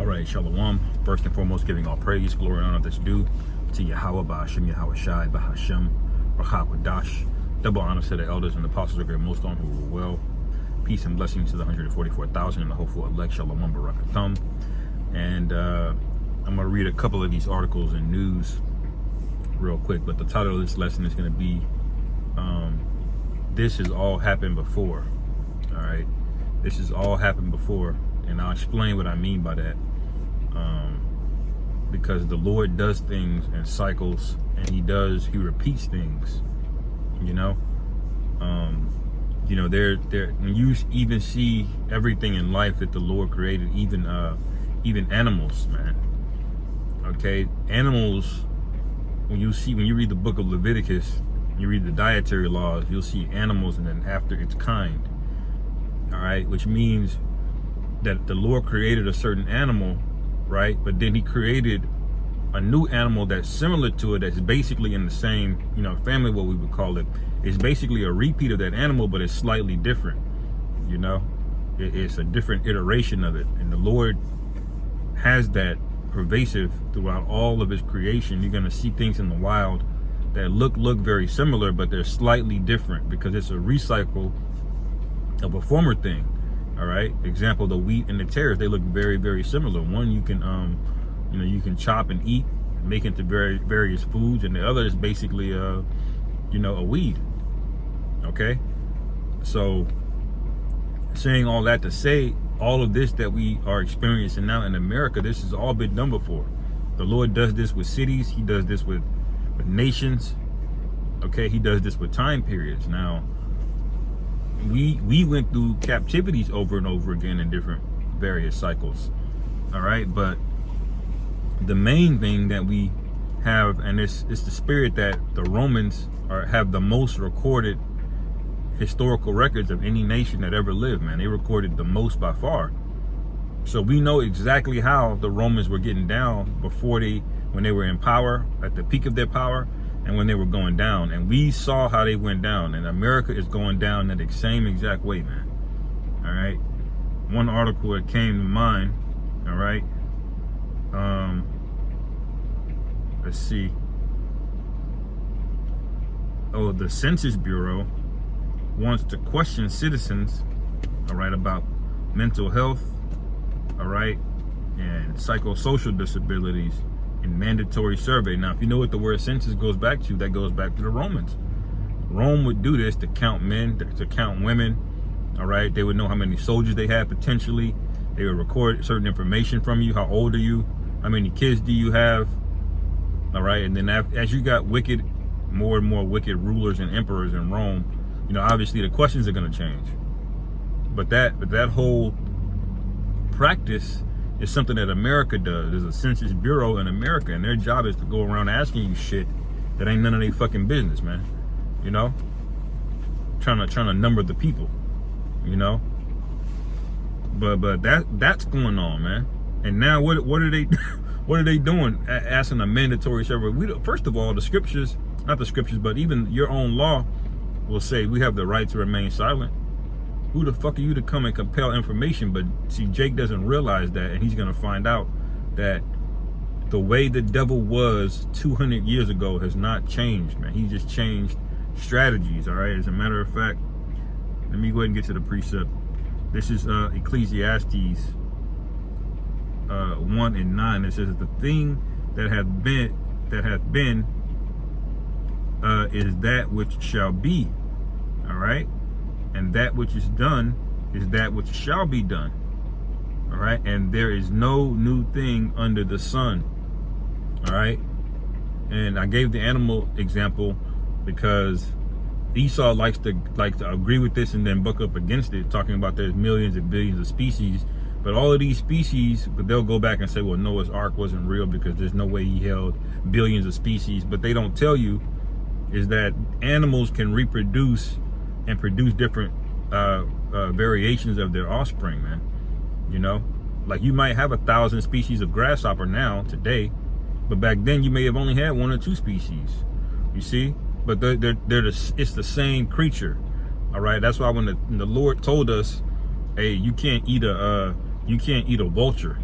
All right, Shalom. First and foremost, giving all praise, glory, and honor that's due to Yahweh, Ba'ashem, Yahweh Shai, Bahashem, Rachakwadash. Double honor to the elders and the apostles of great most on who were well. Peace and blessings to the 144,000 and the hopeful elect, Shalom, Barakathum. And I'm going to read a couple of these articles in news real quick, but the title of this lesson is going to be, This has all happened before. All right, this has all happened before. And I'll explain what I mean by that. Because the Lord does things in cycles, and he repeats things, there when you even see everything in life that the Lord created, even animals, man. Okay, animals, when you read the book of Leviticus, you read the dietary laws, you'll see animals and then after its kind. All right, which means that the Lord created a certain animal, right? But then he created a new animal that's similar to it, that's basically in the same, family, what we would call it. It's basically a repeat of that animal, but it's slightly different, It's a different iteration of it. And the Lord has that pervasive throughout all of his creation. You're going to see things in the wild that look very similar, but they're slightly different because it's a recycle of a former thing. All right. Example, the wheat and the tares, they look very, very similar. One you can, you can chop and eat, make into various foods, and the other is basically, a weed. Okay. So saying all that to say, all of this that we are experiencing now in America, this has all been done before. The Lord does this with cities. He does this with nations. Okay. He does this with time periods. Now, we went through captivities over and over again in different various cycles. All right, but the main thing that we have, and it's the spirit that the Romans have the most recorded historical records of any nation that ever lived, man. They recorded the most by far. So we know exactly how the Romans were getting down when they were in power, at the peak of their power, and when they were going down. And we saw how they went down, and America is going down in the same exact way, man. All right. One article that came to mind, all right. Let's see. Oh, the Census Bureau wants to question citizens, all right, about mental health, all right, and psychosocial disabilities in mandatory survey. Now, if you know what the word census goes back to, that goes back to the Romans. Rome would do this to count men, to count women. All right. They would know how many soldiers they had potentially. They would record certain information from you. How old are you? How many kids do you have? All right. And then as you got more and more wicked rulers and emperors in Rome, obviously the questions are going to change. But that whole practice is something that America does. There's a Census Bureau in America, and their job is to go around asking you shit that ain't none of their fucking business, man. Trying to number the people, But that's going on, man. And now what are they what are they doing? Asking a mandatory survey. First of all, the scriptures, not the scriptures, but even your own law will say we have the right to remain silent. Who the fuck are you to come and compel information? But see, Jake doesn't realize that, and he's going to find out that the way the devil was 200 years ago has not changed, man. He just changed strategies, all right? As a matter of fact, let me go ahead and get to the precept. This is Ecclesiastes 1:9. It says, the thing that hath been is that which shall be, all right? And that which is done is that which shall be done. All right. And there is no new thing under the sun. All right. And I gave the animal example because Esau likes to agree with this and then buck up against it, talking about there's millions and billions of species. But all of these species, they'll go back and say, well, Noah's Ark wasn't real because there's no way he held billions of species. But they don't tell you is that animals can reproduce and produce different variations of their offspring, man. Like you might have 1,000 species of grasshopper now today, but back then you may have only had 1 or 2 species. You see, but it's the same creature. All right. That's why when the Lord told us, hey, you can't eat a vulture.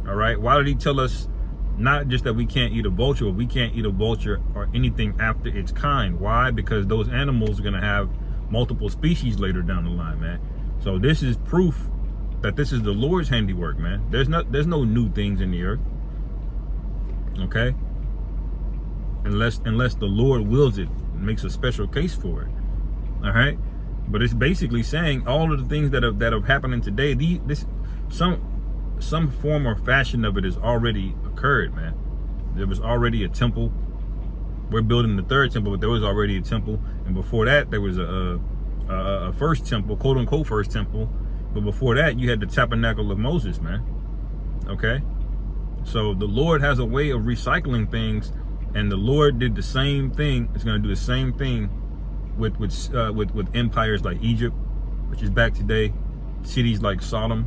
All right. Why did he tell us not just that we can't eat a vulture, but we can't eat a vulture or anything after its kind? Why? Because those animals are going to have multiple species later down the line, man. So this is proof that this is the Lord's handiwork, man. There's no new things in the earth. Okay? Unless the Lord wills it, makes a special case for it. All right? But it's basically saying all of the things that are happening today, some form or fashion of it has already occurred, man. There was already a temple. We're building the third temple, but there was already a temple, and before that there was a first temple, quote unquote first temple. But before that, you had the tabernacle of Moses, man. Okay? So the Lord has a way of recycling things, and the Lord did the same thing. It's going to do the same thing with empires like Egypt, which is back today, cities like Sodom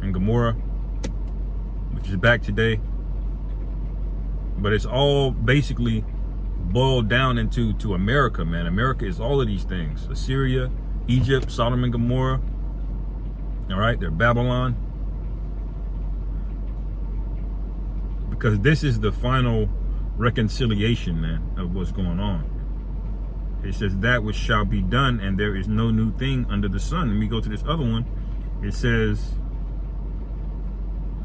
and Gomorrah, which is back today. But it's all basically boiled down into America, man. America is all of these things: Assyria, Egypt, Sodom and Gomorrah. All right, they're Babylon. Because this is the final reconciliation, man, of what's going on. It says that which shall be done, and there is no new thing under the sun. Let me go to this other one. It says,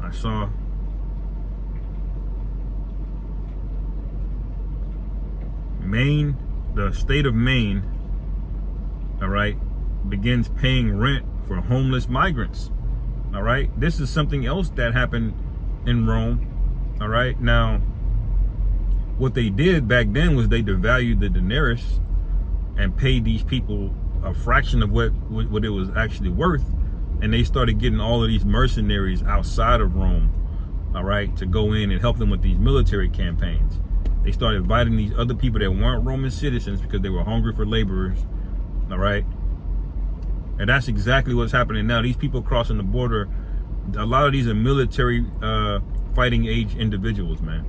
I saw Maine, the state of Maine, all right, begins paying rent for homeless migrants. All right, this is something else that happened in Rome. All right, now what they did back then was they devalued the denarius and paid these people a fraction of what it was actually worth, and they started getting all of these mercenaries outside of Rome, all right, to go in and help them with these military campaigns. They started inviting these other people that weren't Roman citizens because they were hungry for laborers, all right. And that's exactly what's happening now. These people crossing the border, a lot of these are military fighting age individuals, man.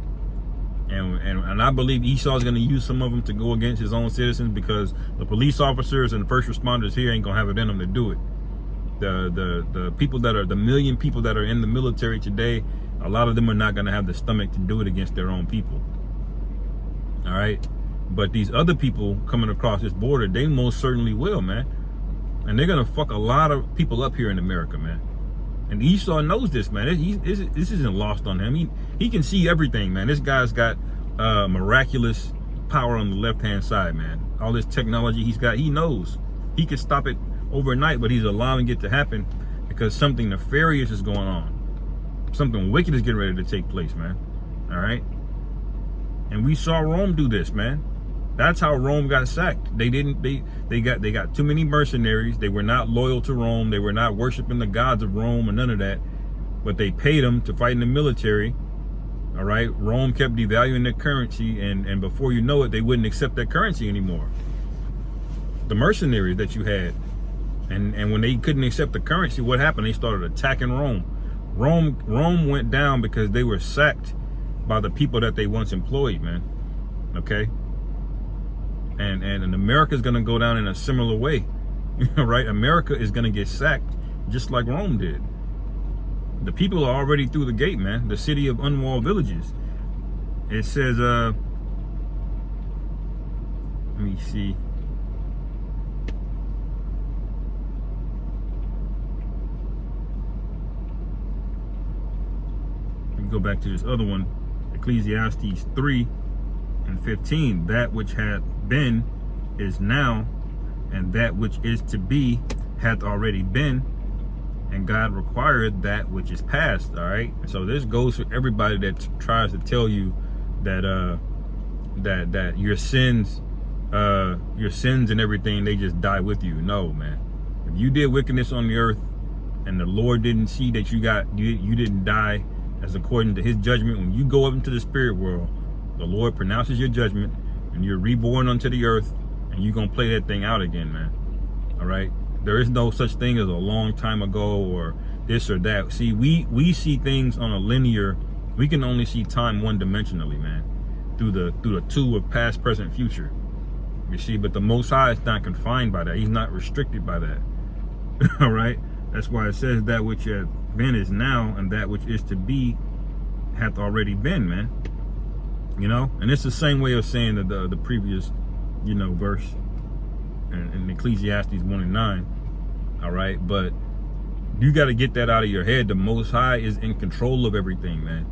And I believe Esau's going to use some of them to go against his own citizens, because the police officers and the first responders here ain't going to have it in them to do it. The people that are, the million people that are in the military today, a lot of them are not going to have the stomach to do it against their own people. All right. But these other people coming across this border, they most certainly will, man. And they're going to fuck a lot of people up here in America, man. And Esau knows this, man. This isn't lost on him. He can see everything, man. This guy's got miraculous power on the left-hand side, man. All this technology he's got, he knows. He could stop it overnight, but he's allowing it to happen because something nefarious is going on. Something wicked is getting ready to take place, man. All right? And we saw Rome do this, man. That's how Rome got sacked. They got too many mercenaries. They were not loyal to Rome. They were not worshiping the gods of Rome or none of that. But they paid them to fight in the military. All right. Rome kept devaluing their currency, and before you know it, they wouldn't accept that currency anymore. The mercenaries that you had. And when they couldn't accept the currency, what happened? They started attacking Rome. Rome went down because they were sacked by the people that they once employed, man. Okay. And America's going to go down in a similar way, right? America is going to get sacked just like Rome did. The people are already through the gate, man. The city of unwalled villages. It says, let me see. Let me go back to this other one, Ecclesiastes 3:15. That which hath been is now, and that which is to be hath already been, and God required that which is past. All right. So this goes for everybody that tries to tell you that that your sins and everything, they just die with you. No, man. If you did wickedness on the earth and the Lord didn't see that you didn't die as according to his judgment, when you go up into the spirit world, the Lord pronounces your judgment, and you're reborn unto the earth, and you're going to play that thing out again, man. All right? There is no such thing as a long time ago or this or that. See, we see things on a linear, we can only see time one-dimensionally, man, through the two of past, present, future. You see, but the Most High is not confined by that. He's not restricted by that. All right? That's why it says that which hath been is now, and that which is to be hath already been, man. You know, and it's the same way of saying that the previous, you know, verse in Ecclesiastes 1:9. All right, but you got to get that out of your head. The Most High is in control of everything, man.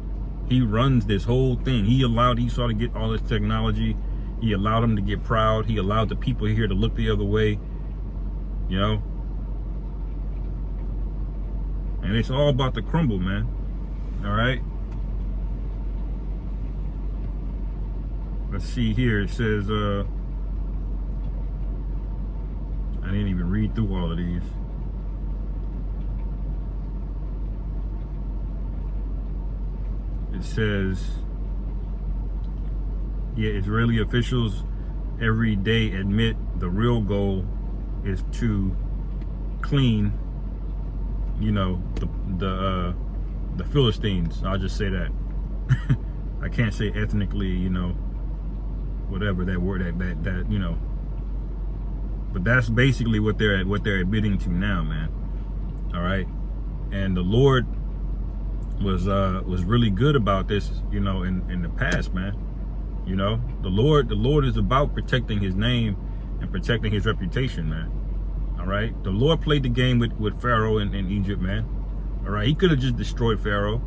He runs this whole thing. He allowed Esau to get all this technology. He allowed him to get proud. He allowed the people here to look the other way. You know, and it's all about to crumble, man. All right. Let's see here. It says, I didn't even read through all of these. It says, yeah, Israeli officials every day admit the real goal is to clean, you know, the Philistines. I'll just say that. I can't say ethnically, you know, whatever that word that you know. But that's basically what they're admitting to now, man. All right, and the Lord was really good about this, you know, in the past, man. You know, the Lord is about protecting His name and protecting His reputation, man. All right, the Lord played the game with Pharaoh in Egypt, man. All right, He could have just destroyed Pharaoh,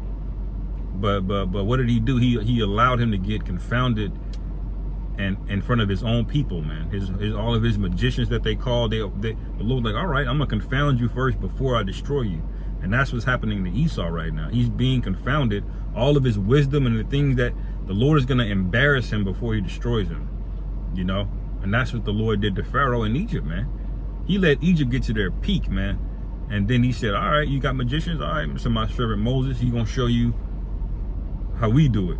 but what did He do? He allowed him to get confounded and in front of his own people, man. His all of his magicians that they called, the Lord like, all right, I'm gonna confound you first before I destroy you. And that's what's happening to Esau right now. He's being confounded. All of his wisdom and the things that the Lord is gonna embarrass him before He destroys him. You know, and that's what the Lord did to Pharaoh in Egypt, man. He let Egypt get to their peak, man. And then He said, all right, you got magicians, all right, so my servant Moses, he's gonna show you how we do it.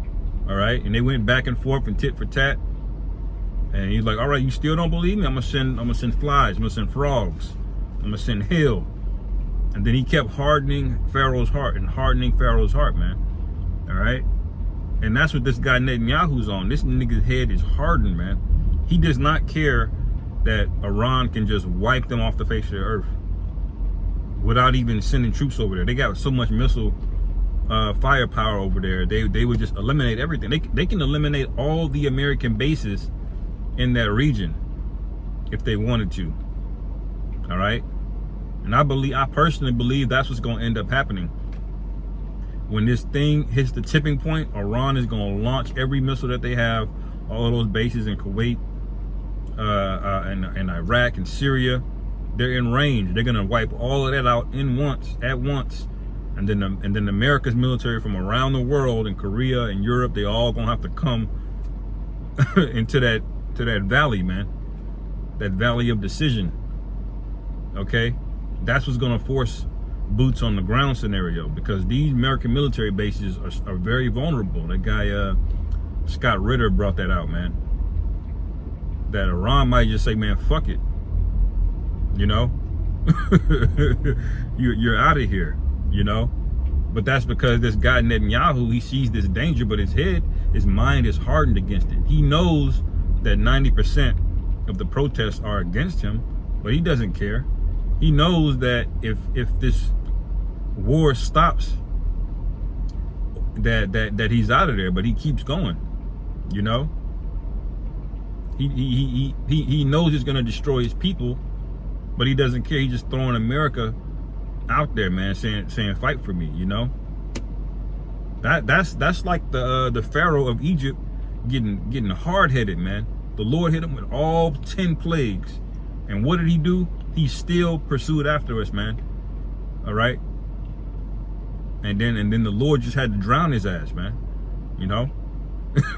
All right, and they went back and forth and tit for tat. And He's like, all right, you still don't believe me? I'm gonna send flies, I'm gonna send frogs, I'm gonna send hail. And then He kept hardening Pharaoh's heart, man. All right, and that's what this guy Netanyahu's on. This nigga's head is hardened, man. He does not care that Iran can just wipe them off the face of the earth without even sending troops over there. They got so much missile firepower over there. They would just eliminate everything. They can eliminate all the American bases in that region if they wanted to. All right, and I personally believe that's what's going to end up happening. When this thing hits the tipping point, Iran is going to launch every missile that they have, all of those bases in Kuwait, and Iraq and Syria. They're in range. They're going to wipe all of that out at once. And then America's military from around the world, in Korea and Europe, they all going to have to come into that valley, man. That valley of decision. Okay? That's what's going to force boots on the ground scenario, because these American military bases are very vulnerable. That guy Scott Ritter brought that out, man. That Iran might just say, man, fuck it. You know? you're out of here, you know? But that's because this guy Netanyahu, he sees this danger, but his mind is hardened against it. He knows that 90% of the protests are against him, but he doesn't care. He knows that if this war stops, that he's out of there, but he keeps going. You know, he knows it's gonna destroy his people, but he doesn't care. He's just throwing America out there, man, saying fight for me. You know, that's like the Pharaoh of Egypt getting hard-headed, man. The Lord hit him with all 10 plagues, and what did he do? He still pursued after us, man. All right. And then the Lord just had to drown his ass, man. You know,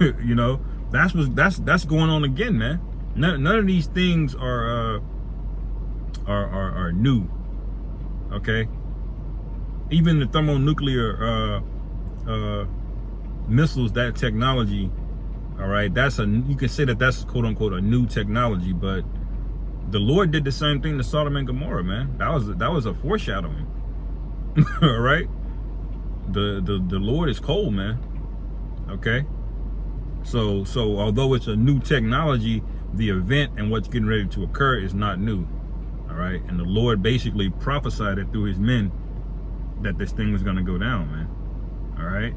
you know, that's going on again, man. None of these things are new. Okay. Even the thermonuclear missiles, that technology. All right. You can say that's quote unquote a new technology, but the Lord did the same thing to Sodom and Gomorrah, man. That was a foreshadowing. All right. The Lord is cold, man. Okay. So although it's a new technology, the event and what's getting ready to occur is not new. All right. And the Lord basically prophesied it through His men that this thing was going to go down, man. All right.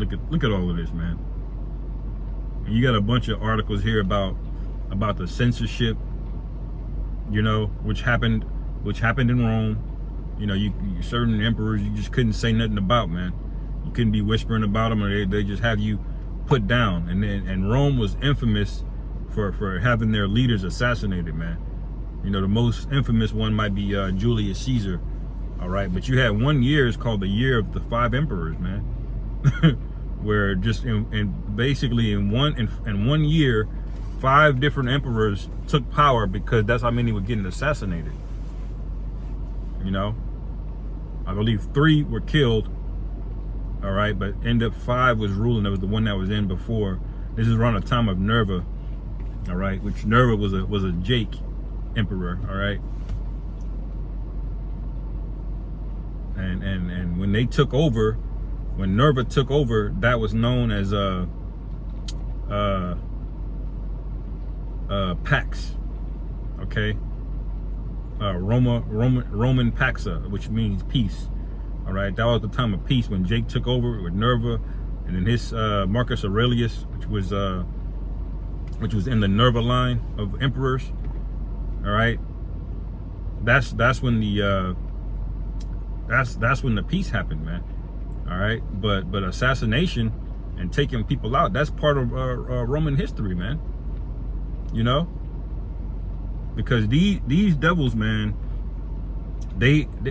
And look at all of this, man. And you got a bunch of articles here about the censorship, you know, which happened in Rome. You know, you certain emperors you just couldn't say nothing about, man. You couldn't be whispering about them, or they just have you put down. And Rome was infamous for having their leaders assassinated, man. You know, the most infamous one might be Julius Caesar. All right, but you had 1 year, it's called the year of the 5 emperors, man. Where just basically in one year, 5 different emperors took power, because that's how many were getting assassinated. You know, I believe 3 were killed. All right, but end up 5 was ruling. That was the one that was in before. This is around the time of Nerva. All right, which Nerva was a Jake emperor. All right, and when they took over, when Nerva took over, that was known as Pax. Okay, Roman Paxa, which means peace. All right, that was the time of peace when Jake took over with Nerva, and then his Marcus Aurelius, which was in the Nerva line of emperors. All right, that's when the that's when the peace happened, man. All right, but assassination and taking people out, that's part of Roman history, man. You know, because these devils, man, they're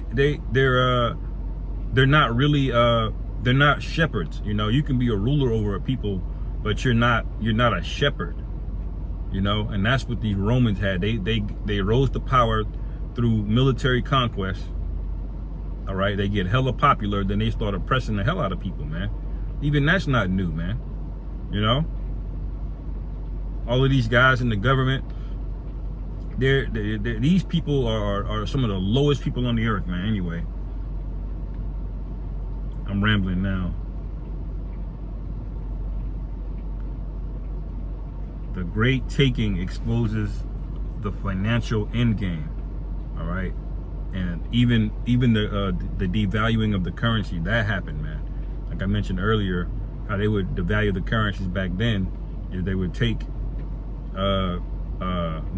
not really they're not shepherds. You know, you can be a ruler over a people, but you're not a shepherd. You know, and that's what these Romans had. They rose to power through military conquest. All right, they get hella popular, then they start oppressing the hell out of people, man. Even that's not new, man. You know, all of these guys in the government, these people are some of the lowest people on the earth, man. Anyway, I'm rambling now. The great taking exposes the financial end game. All right, and even the devaluing of the currency, that happened, man. Like I mentioned earlier, how they would devalue the currencies back then is they would take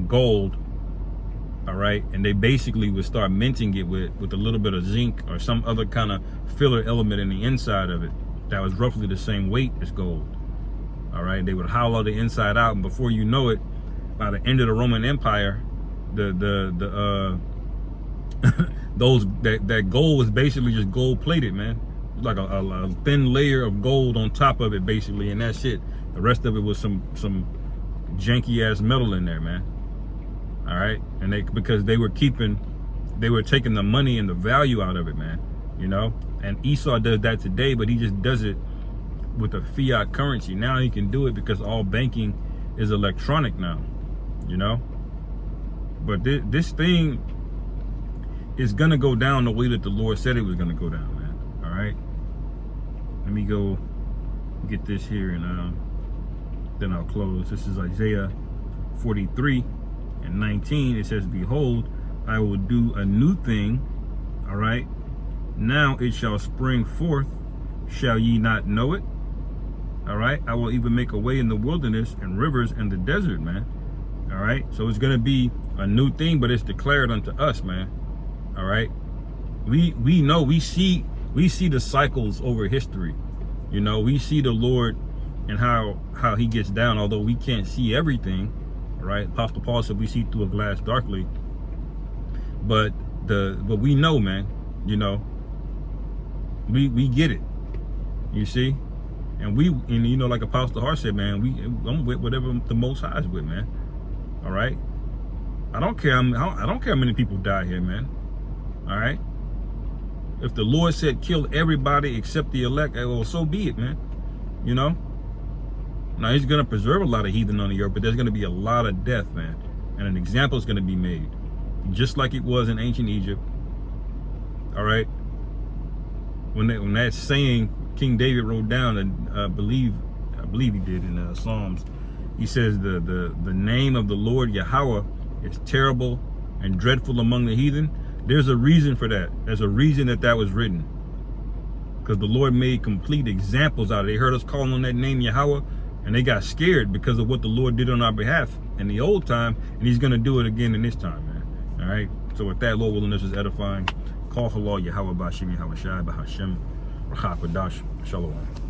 gold, all right, and they basically would start minting it with a little bit of zinc or some other kind of filler element in the inside of it that was roughly the same weight as gold. All right, they would hollow the inside out, and before you know it, by the end of the Roman Empire, that gold was basically just gold plated, man. Like a thin layer of gold on top of it, basically, and that's it. The rest of it was some janky ass metal in there, man. All right, and because they were taking the money and the value out of it, man. You know, and Esau does that today, but he just does it with a fiat currency. Now he can do it because all banking is electronic now. You know, but this thing is gonna go down the way that the Lord said it was gonna go down, man. All right, let me go get this here, and then I'll close. This is Isaiah 43:19. It says, "Behold, I will do a new thing. All right, now it shall spring forth. Shall ye not know it? All right, I will even make a way in the wilderness and rivers in the desert, man." All right, so it's gonna be a new thing, but it's declared unto us, man. All right, we know, we see the cycles over history. You know, we see the Lord and how he gets down, although we can't see everything. All right, Apostle Paul said we see through a glass darkly, but we know, man. You know, we get it. You see, and you know, like Apostle Hart said, man, I'm with whatever the Most High is with, man. All right, I don't care. I don't care how many people die here, man. All right, if the Lord said kill everybody except the elect, well, so be it, man. You know, now he's gonna preserve a lot of heathen on the earth, but there's gonna be a lot of death, man, and an example is gonna be made, just like it was in ancient Egypt. All right, when that saying King David wrote down, and I believe he did in Psalms, he says the name of the Lord Yahweh is terrible and dreadful among the heathen. There's a reason for that. There's a reason that was written. because the Lord made complete examples out of it. They heard us calling on that name Yahweh, and they got scared because of what the Lord did on our behalf in the old time, and he's going to do it again in this time, man. All right? So with that, Lord willing, this is edifying. Call halal Yahweh Bashim Yahweh Shai Bahashem Rachak Wadash Shalom.